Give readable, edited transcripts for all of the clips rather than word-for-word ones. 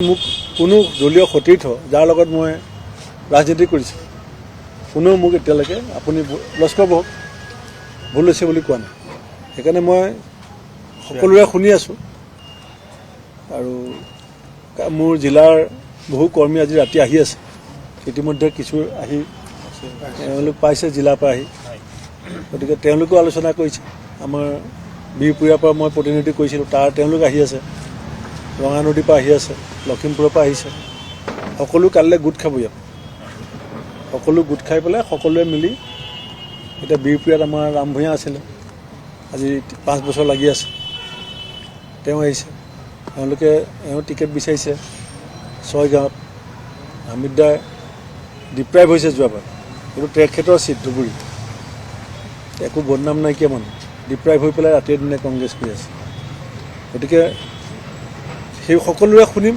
মোক কোনো দলীয় সতীৰ্থ যাৰ লগত মই ৰাজনীতি কৰিছোঁ কোনেও মোক এতিয়ালৈকে আপুনি লস্কৰ বহক ভুল হৈছে বুলি কোৱা নাই। সেইকাৰণে মই সকলোৰে শুনি আছোঁ আৰু মোৰ জিলাৰ বহু কৰ্মী আজি ৰাতি আহি আছে, ইতিমধ্যে কিছু আহি তেওঁলোক পাইছে জিলাৰ পৰা আহি, গতিকে তেওঁলোকেও আলোচনা কৰিছে। আমাৰ বিহপুৰীয়াৰ পৰা মই প্ৰতিনিধি কৰিছিলোঁ, তাৰ তেওঁলোক আহি আছে, ৰঙানদীৰ পৰা আহি আছে, লখিমপুৰৰ পৰা আহিছে। সকলো কালিলৈ গোট খাব ইয়াত, সকলো গোট খাই পেলাই সকলোৱে মিলি এতিয়া বিহপুৰীয়াত আমাৰ ৰাম ভূঞা আছিলে, আজি 5 বছৰ লাগি আছে, তেওঁ আহিছে। তেওঁলোকে টিকেট বিচাৰিছে 6 গাঁৱত। হামিদদাৰ ডিপ্ৰাইভ হৈছে যোৱাবাৰ, কিন্তু তেখেতৰ চিট ধুবুৰী একো বদনাম নাইকিয়া মানুহ, ডিপ্ৰাইভ হৈ পেলাই ৰাতিয়ে দিনে কংগ্ৰেছ কৰি আছে। গতিকে সেই সকলোৰে শুনিম,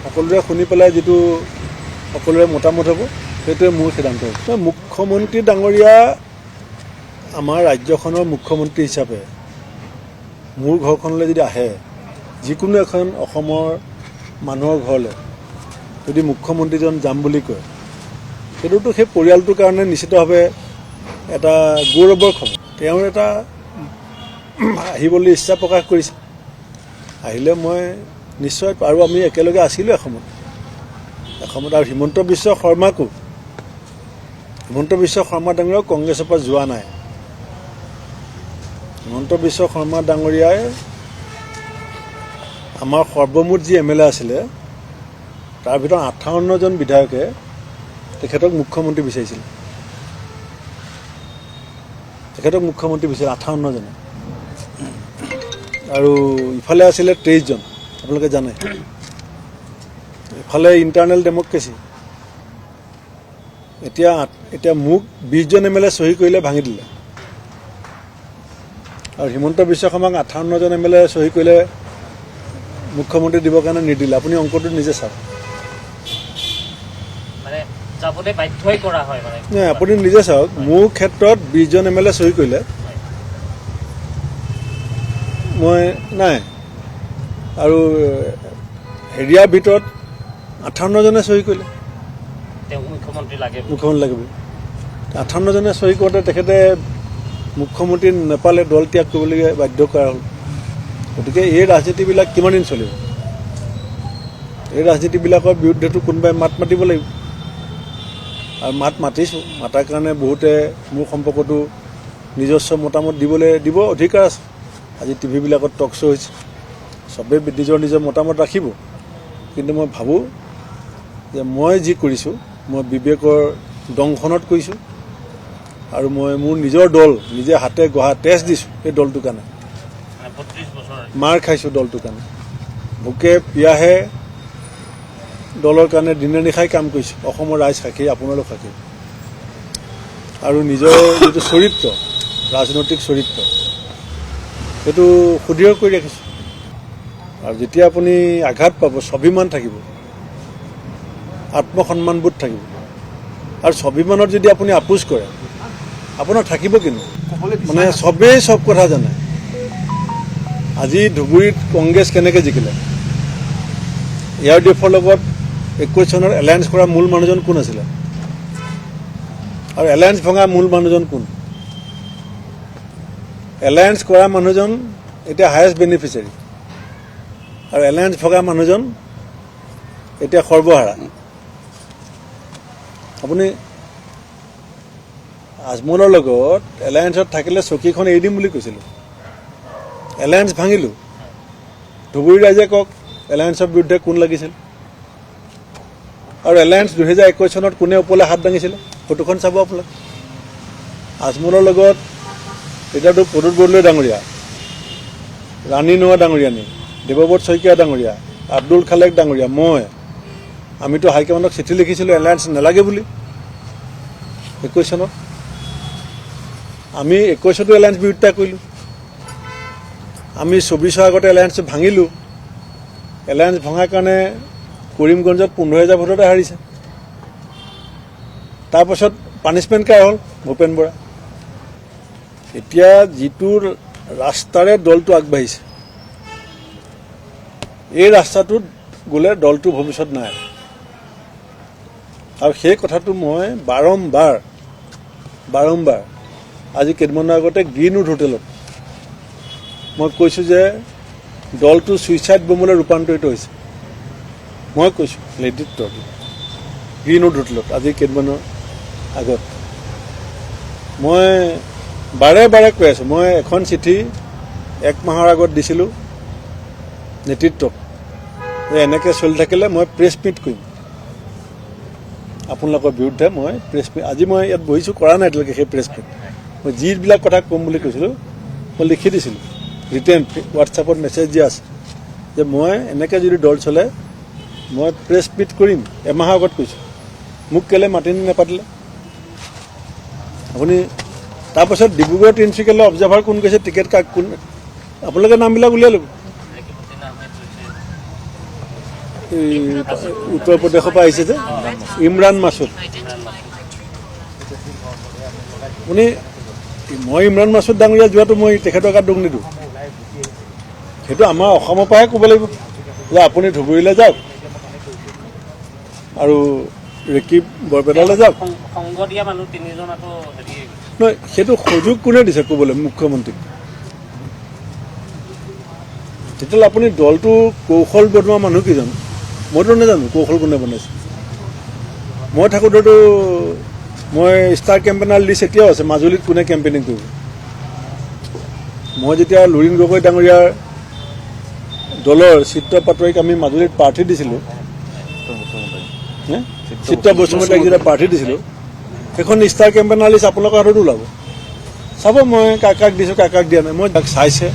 সকলোৰে শুনি পেলাই যিটো সকলোৰে মতামত হ'ব সেইটোৱে মোৰ সিদ্ধান্ত হ'ব। মুখ্যমন্ত্ৰী ডাঙৰীয়া আমাৰ ৰাজ্যখনৰ মুখ্যমন্ত্ৰী হিচাপে মোৰ ঘৰখনলৈ যদি আহে, যিকোনো এখন অসমৰ মানুহৰ ঘৰলৈ যদি মুখ্যমন্ত্ৰীজন যাম বুলি কয়, সেইটোতো সেই পৰিয়ালটোৰ কাৰণে নিশ্চিতভাৱে এটা গৌৰৱৰ খবৰ। তেওঁৰ এটা আহিবলৈ ইচ্ছা প্ৰকাশ কৰিছে, আহিলে মই নিশ্চয়, আৰু আমি একেলগে আছিলোঁ এসময়ত আৰু হিমন্ত বিশ্ব শৰ্মাকো, হিমন্ত বিশ্ব শৰ্মা ডাঙৰীয়াও কংগ্ৰেছৰ পৰা যোৱা নাই। হিমন্ত বিশ্ব শৰ্মা ডাঙৰীয়াই আমাৰ সৰ্বমুঠ যি MLA আছিলে তাৰ ভিতৰত 58জন বিধায়কে তেখেতক মুখ্যমন্ত্ৰী বিচাৰিছিল, তেখেতক মুখ্যমন্ত্ৰী বিচাৰিছিল 58জনে। আৰু ইফালে আছিলে 23জন, আপোনালোকে জানে। ইফালে ইণ্টাৰনেল ডেমক্ৰেচি। এতিয়া মোক 20জন MLA চহী কৰিলে ভাঙি দিলে, আৰু হিমন্ত বিশ্ব শৰ্মাক 58জন MLA চহী কৰিলে মুখ্যমন্ত্ৰী দিবৰ কাৰণে নিদিলে। আপুনি অংকটো নিজে চাওক, আপুনি নিজে চাওক। মোৰ ক্ষেত্ৰত 20জন MLA চহী কৰিলে, মই নাই, আৰু হেৰিয়াৰ ভিতৰত 58জনে চহী কৰিলে মুখ্যমন্ত্ৰী লাগে বুলি। 58জনে চহী কৰোঁতে তেখেতে মুখ্যমন্ত্ৰী নাপালে, দল ত্যাগ কৰিবলগীয়া বাধ্য কৰা হ'ল। গতিকে এই ৰাজনীতিবিলাক কিমান দিন চলিব? এই ৰাজনীতিবিলাকৰ বিৰুদ্ধেতো কোনোবাই মাত মাতিব লাগিব, আৰু মাত মাতিছোঁ। মাতাৰ কাৰণে বহুতে মোৰ সম্পৰ্কতো নিজস্ব মতামত দিব অধিকাৰ আছে। আজি টিভিবিলাকত টক শ্ব' হৈছে, চবেই নিজৰ নিজৰ মতামত ৰাখিব, কিন্তু মই ভাবোঁ যে মই যি কৰিছোঁ মই বিবেকৰ দংশনত কৰিছোঁ, আৰু মই মোৰ নিজৰ দল নিজে হাতে গঢ়া তেজ দিছোঁ এই দলটোৰ কাৰণে, মাৰ খাইছোঁ দলটোৰ কাৰণে, ভোকে পিয়াহে দলৰ কাৰণে দিনে নিশাই কাম কৰিছোঁ, অসমৰ ৰাইজ সাক্ষী, আপোনালোক সাক্ষী। আৰু নিজৰ যিটো চৰিত্ৰ, ৰাজনৈতিক চৰিত্ৰ, সেইটো সুদৃঢ় কৰি ৰাখিছোঁ। আৰু যেতিয়া আপুনি আঘাত পাব, স্বাভিমান থাকিব, আত্মসন্মানবোধ থাকিব, আৰু স্বাভিমানত যদি আপুনি আপোচ কৰে, আপোনাৰ থাকিব কিন্তু, মানে চবেই চব কথা জানে। আজি ধুবুৰীত কংগ্ৰেছ কেনেকৈ জিকিলে? ARDF-ৰ লগত 21 চনত এলায়েন্স কৰা মূল মানুহজন কোন আছিলে, আৰু এলায়েন্স ভঙা মূল মানুহজন কোন? এলায়েন্স কৰা মানুহজন এতিয়া হায়েষ্ট বেনিফিচিয়াৰী, আৰু এলায়েন্স ভঙা মানুহজন এতিয়া সৰ্বহাৰা। আপুনি আজমলৰ লগত এলায়েন্সত থাকিলে চকীখন এৰি দিম বুলি কৈছিলোঁ, এলায়েন্স ভাঙিলোঁ। ধুবুৰী ৰাইজে কওক এলায়েন্সৰ বিৰুদ্ধে কোন লাগিছিল, আৰু এলায়েন্স 2021 চনত কোনে ওপৰলৈ হাত দাঙিছিলে, ফটোখন চাব আপোনালোক। আজমলৰ লগত এতিয়াতো প্ৰদ্যুৎ বৰদলৈ ডাঙৰীয়া, ৰাণী নোৱা ডাঙৰীয়ানী, দেৱব্ৰত শইকীয়া ডাঙৰীয়া, আব্দুল খালেক ডাঙৰীয়া, আমিতো হাইকমাণ্ডক চিঠি লিখিছিলোঁ এলায়েন্স নালাগে বুলি 21 চনত। আমি 21তো এলায়েন্স বিৰোধিতা কৰিলোঁ, আমি 24ৰ আগতে এলায়েন্সটো ভাঙিলোঁ। এলায়েন্স ভঙাৰ কাৰণে কৰিমগঞ্জত 15,000 ভোটতে হাৰিছে। তাৰপাছত পানিছমেণ্ট কাৰ হ'ল? ভূপেন বৰা। এতিয়া যিটো ৰাস্তাৰে দলটো আগবাঢ়িছে, এই ৰাস্তাটোত গ'লে দলটোৰ ভৱিষ্যত নাই আৰু সেই কথাটো মই বাৰম্বাৰ আজি কেইদিনমানৰ আগতে গ্ৰীণউড হোটেলত মই কৈছোঁ যে দলটো ছুইচাইড বমলৈ ৰূপান্তৰিত হৈছে মই কৈছোঁ নেতৃত্বত গ্ৰীণউড হোটেলত আজি কেইদিনমানৰ আগত মই বাৰে কৈ আছোঁ মই এখন চিঠি 1 মাহৰ আগত দিছিলোঁ নেতৃত্বক যে এনেকৈ চলি থাকিলে মই প্ৰেছ মিট কৰিম আপোনালোকৰ বিৰুদ্ধে মই প্ৰেছ মিট আজি মই ইয়াত বহিছোঁ কৰা নাই এতিয়ালৈকে সেই প্ৰেছ মিট মই যিবিলাক কথা ক'ম বুলি কৈছিলোঁ মই লিখি দিছিলোঁ ৰিটেন হোৱাটছআপত মেছেজ দিয়া আছে যে মই এনেকৈ যদি দল চলে মই প্ৰেছ মিট কৰিম এমাহৰ আগত কৈছোঁ মোক কেলৈ মাতি নাপাতিলে আপুনি তাৰপাছত ডিব্ৰুগড় তিনিচুকীয়ালৈ অবজাৰ্ভাৰ কোন কৈছে টিকেট কাক কোন আপোনালোকে নামবিলাক উলিয়াই ল'ব উত্তৰ প্ৰদেশৰ পৰা আহিছে যে ইমৰান মাছুদ আপুনি মই ইমৰান মাছুদ ডাঙৰীয়া যোৱাটো মই তেখেতৰ গাত দুখ নিদিওঁ সেইটো আমাৰ অসমৰ পৰাহে ক'ব লাগিব যে আপুনি ধুবুৰীলৈ যাওক আৰু ৰেকিব বৰপেটালৈ যাওক নহয় সেইটো সুযোগ কোনে দিছে ক'বলৈ মুখ্যমন্ত্ৰীক তেতিয়াহ'লে আপুনি দলটো কৌশল বনোৱা মানুহ কিজন মইতো নাজানো কৌশল কোনে বনাইছে মই থাকোঁতেতো মই ষ্টাৰ কেম্পেইনাৰ লিষ্ট এতিয়াও আছে মাজুলীত কোনে কেম্পেইনিং কৰিব মই যেতিয়া লুৰিণ গগৈ ডাঙৰীয়াৰ দলৰ চিত্ৰ পাটোৱাৰীক আমি মাজুলীত প্ৰাৰ্থী দিছিলোঁ চিত্ৰ বসুমতাৰীক যেতিয়া প্ৰাৰ্থী দিছিলোঁ সেইখন ষ্টাৰ কেম্পেইনাৰ লিষ্ট আপোনালোকৰ হাতত ওলাব চাব মই কাক দিছোঁ কাক দিয়া নাই মই তাক চাইছে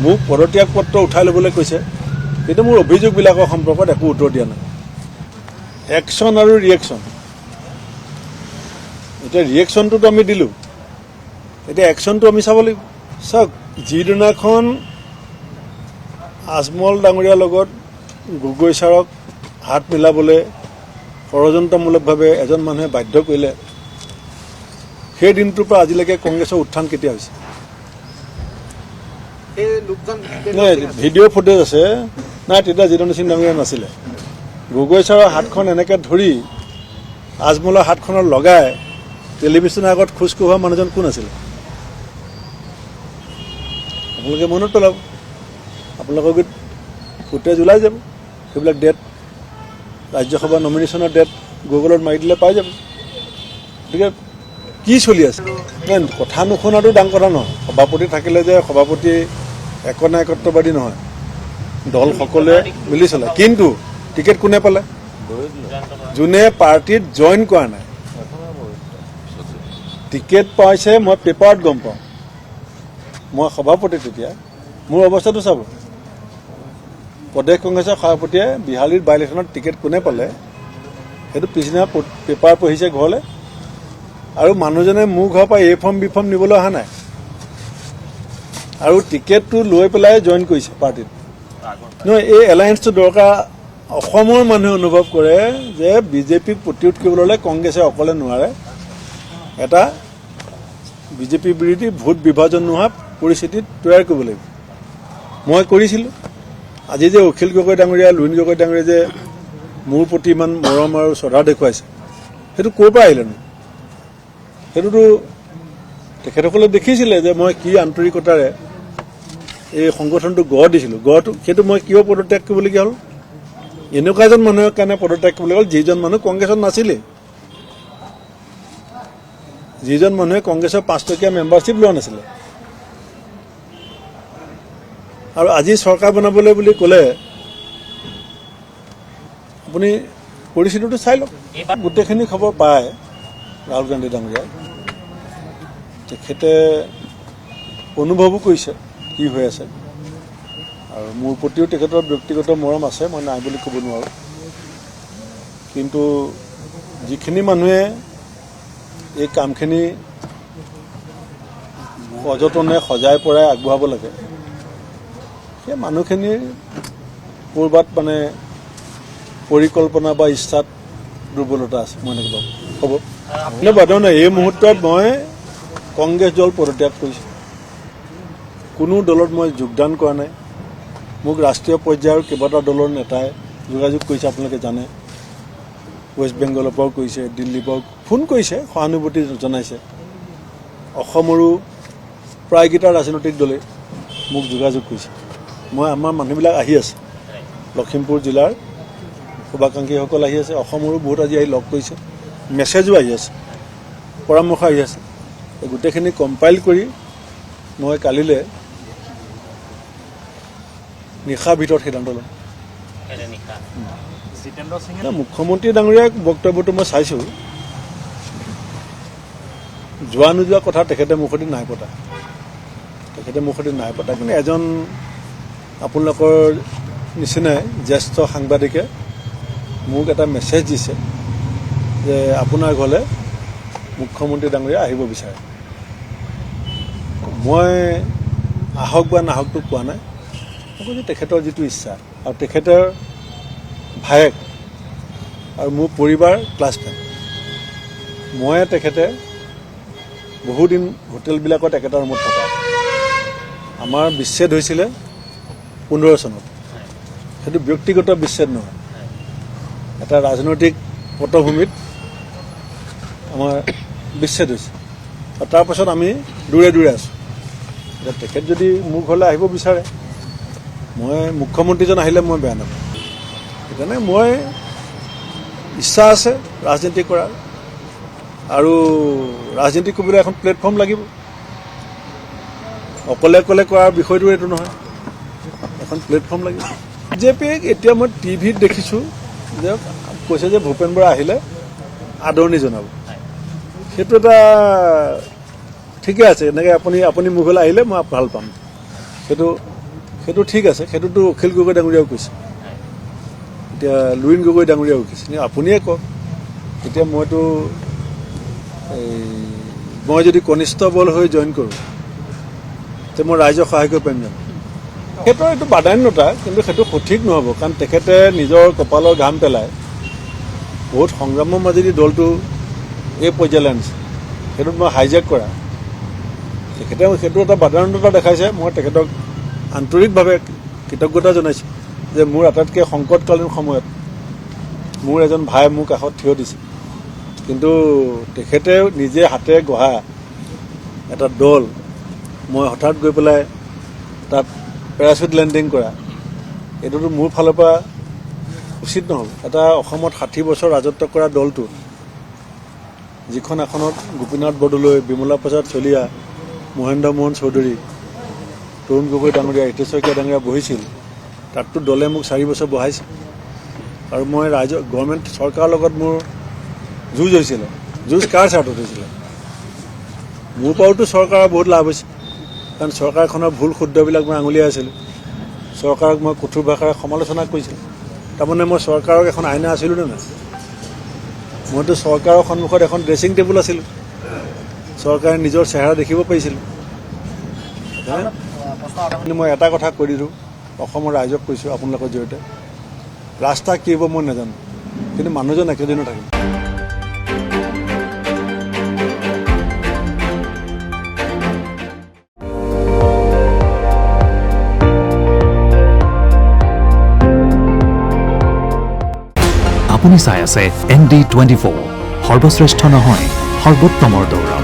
মোক পদত্যাগ পত্ৰ উঠাই ল'বলৈ কৈছে কিন্তু মোৰ অভিযোগবিলাকৰ সম্পৰ্কত একো উত্তৰ দিয়া নাই একশ্যন আৰু ৰিয়েকশ্যন এতিয়া ৰিয়েকশ্যনটোতো আমি দিলোঁ এতিয়া একশ্যনটো আমি চাব লাগিব চাওক যিদিনাখন আজমল ডাঙৰীয়াৰ লগত গগৈ ছাৰক হাত মিলাবলৈ ষড়যন্ত্ৰমূলকভাৱে এজন মানুহে বাধ্য কৰিলে সেই দিনটোৰ পৰা আজিলৈকে কংগ্ৰেছৰ উত্থান কেতিয়া হৈছে ভিডিঅ' ফুটেজ আছে নাই তেতিয়া জিতেন্দ্ৰ সিং ডাঙৰীয়া নাছিলে গগৈ ছাৰৰ হাতখন এনেকৈ ধৰি আজমলৰ হাতখনত লগাই টেলিভিশ্যনৰ আগত খোজ কঢ়োৱা মানুহজন কোন আছিলে আপোনালোকে মনত পেলাব আপোনালোকৰ ফুটেজ ওলাই যাব সেইবিলাক ডেট ৰাজ্যসভা নমিনেশ্যনৰ ডেট গুগলত মাৰি দিলে পাই যাব গতিকে কি চলি আছে কথা নুশুনাটো ডাঙৰ কথা নহয় সভাপতি থাকিলে যে সভাপতি একনায়কত্ববাদী নহয় দল সকলোৱে মিলি চলে কিন্তু টিকেট কোনে পালে যোনে পাৰ্টিত জইন কৰা নাই টিকেট পাইছে মই পেপাৰত গম পাওঁ মই সভাপতি তেতিয়া মোৰ অৱস্থাটো চাব প্ৰদেশ কংগ্ৰেছৰ সভাপতিয়ে বিহালীৰ বাই ইলেকশ্যনত টিকেট কোনে পালে সেইটো পিছদিনা পেপাৰ পঢ়িছে ঘৰলৈ আৰু মানুহজনে মোৰ ঘৰৰ পৰা এ ফৰ্ম বি ফৰ্ম নিবলৈ অহা নাই আৰু টিকেটটো লৈ পেলাই জইন কৰিছে পাৰ্টিত নহয় এই এলায়েন্সটো দৰকাৰ অসমৰ মানুহে অনুভৱ কৰে যে বিজেপিক প্ৰতিৰোধ কৰিবলৈ হ'লে কংগ্ৰেছে অকলে নোৱাৰে এটা বিজেপি বিৰোধী ভোট বিভাজন নোহোৱা পৰিস্থিতি তৈয়াৰ কৰিব লাগিব মই কৰিছিলোঁ আজি যে অখিল গগৈ ডাঙৰীয়া লুৰিণ গগৈ ডাঙৰীয়া যে মোৰ প্ৰতি ইমান মৰম আৰু শ্ৰদ্ধা দেখুৱাইছে সেইটো ক'ৰ পৰা আহিলেনো সেইটোতো তেখেতসকলে দেখিছিলে যে মই কি আন্তৰিকতাৰে এই সংগঠনটো গঢ় দিছিলোঁ গঢ়টো সেইটো মই কিয় পদত্যাগ কৰিবলগীয়া হ'ল এনেকুৱা এজন মানুহৰ কাৰণে পদত্যাগ কৰিবলৈ হ'ল যিজন মানুহ কংগ্ৰেছত নাছিলে যিজন মানুহে কংগ্ৰেছৰ 5 টকীয়া মেম্বাৰশ্বিপ লোৱা নাছিলে আৰু আজি চৰকাৰ বনাবলৈ বুলি ক'লে আপুনি পৰিস্থিতিটো চাই লওক গোটেইখিনি খবৰ পায় ৰাহুল গান্ধী ডাঙৰীয়াই তেখেতে অনুভৱো কৰিছে কি হৈ আছে আৰু মোৰ প্ৰতিও তেখেতৰ ব্যক্তিগত মৰম আছে মই নাই বুলি ক'ব নোৱাৰোঁ কিন্তু যিখিনি মানুহে এই কামখিনি সযতনে সজাই পৰাই আগবঢ়াব লাগে সেই মানুহখিনিৰ ক'ৰবাত মানে পৰিকল্পনা বা ইচ্ছাত দুৰ্বলতা আছে মই এনেকৈ ভাবোঁ হ'ব ধন্যবাদ নহয় এই মুহূৰ্তত মই কংগ্ৰেছ দল পদত্যাগ কৰিছোঁ কোনো দলত মই যোগদান কৰা নাই মোক ৰাষ্ট্ৰীয় পৰ্যায়ৰ কেইবাটাও দলৰ নেতাই যোগাযোগ কৰিছে, আপোনালোকে জানে। ৱেষ্ট বেংগলৰ পৰাও কৰিছে, দিল্লীৰ পৰাও ফোন কৰিছে, সহানুভূতি জনাইছে। অসমৰো প্ৰায়কেইটা ৰাজনৈতিক দলে মোক যোগাযোগ কৰিছে। আমাৰ মানুহবিলাক আহি আছে, লখিমপুৰ জিলাৰ শুভাকাংক্ষীসকল আহি আছে, অসমৰো বহুত আজি আহি লগ কৰিছে, মেছেজো আহি আছে, পৰামৰ্শ আহি আছে। গোটেইখিনি কম্পাইল কৰি মই কালিলৈ নিশাৰ ভিতৰত সিদ্ধান্ত ল'ম। মুখ্যমন্ত্ৰী ডাঙৰীয়াক বক্তব্যটো মই চাইছোঁ, যোৱা নোযোৱা কথা তেখেতে মুখেদি নাই পতা, কিন্তু এজন আপোনালোকৰ নিচিনাই জ্যেষ্ঠ সাংবাদিকে মোক এটা মেছেজ দিছে যে আপোনাৰ ঘৰলৈ মুখ্যমন্ত্ৰী ডাঙৰীয়া আহিব বিচাৰে। মই আহক বা নাহকটো কোৱা নাই, কিন্তু তেখেতৰ যিটো ইচ্ছা, আৰু তেখেতৰ ভায়েক আৰু মোৰ পৰিবাৰ ক্লাছ 10। তেখেতে বহুদিন হোটেলবিলাকত একেটা ৰুমত থকা। আমাৰ বিচ্ছেদ হৈছিলে 15 চনত। সেইটো ব্যক্তিগত বিচ্ছেদ নহয়, এটা ৰাজনৈতিক পটভূমিত আমাৰ বিচ্ছেদ হৈছে, আৰু তাৰপাছত আমি দূৰে দূৰে আছোঁ। এতিয়া তেখেত যদি মোৰ ঘৰলৈ আহিব বিচাৰে, মুখ্যমন্ত্ৰীজন আহিলে মই বেয়া নাপাওঁ। সেইকাৰণে ইচ্ছা আছে ৰাজনীতি কৰাৰ, আৰু ৰাজনীতি কৰিবলৈ এখন প্লেটফৰ্ম লাগিব। অকলে অকলে কৰাৰ বিষয়টো এইটো নহয়, এখন প্লেটফৰ্ম লাগিব। বিজেপিক এতিয়া মই টিভিত দেখিছোঁ যে কৈছে যে ভূপেন বৰা আহিলে আদৰণি জনাব। সেইটো এটা ঠিকে আছে, এনেকৈ আপুনি মোৰ ঘৰলৈ আহিলে মই ভাল পাম, সেইটো ঠিক আছে। সেইটোতো অখিল গগৈ ডাঙৰীয়াও কৈছে, এতিয়া লুৰিণ গগৈ ডাঙৰীয়াও কৈছে। আপুনিয়ে কওক, এতিয়া মই যদি কনিষ্টবল হৈ জইন কৰোঁ, তেতিয়া মই ৰাইজক সহায় কৰিব পাৰিম জানো? সেইটো এইটো প্ৰাধান্যতা, কিন্তু সেইটো সঠিক নহ'ব, কাৰণ তেখেতে নিজৰ কপালৰ ঘাম পেলাই বহুত সংগ্ৰামৰ মাজেদি দলটো এই পৰ্যায়লৈ আনিছে। সেইটোত মই হাইজেক কৰা, তেখেতে সেইটো এটা প্ৰাধান্যতা দেখাইছে। মই তেখেতক আন্তৰিকভাৱে কৃতজ্ঞতা জনাইছোঁ যে মোৰ আটাইতকৈ সংকটকালীন সময়ত মোৰ এজন ভাই মোৰ কাষত থিয় দিছে। কিন্তু তেখেতে নিজে হাতে গঢ়া এটা দল মই হঠাৎ গৈ পেলাই তাত পেৰাচুট লেণ্ডিং কৰা, এইটোতো মোৰ ফালৰ পৰা উচিত নহ'ব। এটা অসমত 60 বছৰ ৰাজত্ব কৰা দলটো, যিখন আসনত গোপীনাথ বৰদলৈ, বিমলা প্ৰসাদ চলিহা, মহেন্দ্ৰ মোহন চৌধুৰী, তৰুণ গগৈ ডাঙৰীয়া, হিতেশ শইকীয়া ডাঙৰীয়া বহিছিল, তাততো দলে মোক 4 বছৰ বহাইছে। আৰু মই গভৰ্ণমেণ্ট চৰকাৰৰ লগত মোৰ যুঁজ হৈছিলে। যুঁজ কাৰ স্বাৰ্থত হৈছিলে? মোৰ পৰাওতো চৰকাৰৰ বহুত লাভ হৈছে, কাৰণ চৰকাৰখনৰ ভুল শুদ্ধবিলাক মই আঙুলিয়াই আছিলোঁ। চৰকাৰক মই কঠোৰ ভাষাৰে সমালোচনা কৰিছিলোঁ। তাৰমানে মই চৰকাৰক এখন আইনা আছিলোঁ নে নাই? মইতো চৰকাৰৰ সন্মুখত এখন ড্ৰেছিং টেবুল আছিলোঁ, চৰকাৰে নিজৰ চেহেৰা দেখিব পাৰিছিলোঁ। কিন্তু মই এটা কথা কৈ দিলোঁ, অসমৰ ৰাইজক কৈছোঁ আপোনালোকৰ জৰিয়তে, ৰাস্তা কি হ'ব মই নাজানো, কিন্তু মানুহজন একেদিনো থাকিব। আপুনি চাই আছে ND24, সৰ্বশ্ৰেষ্ঠ নহয় সৰ্বোত্তমৰ দৌৰ।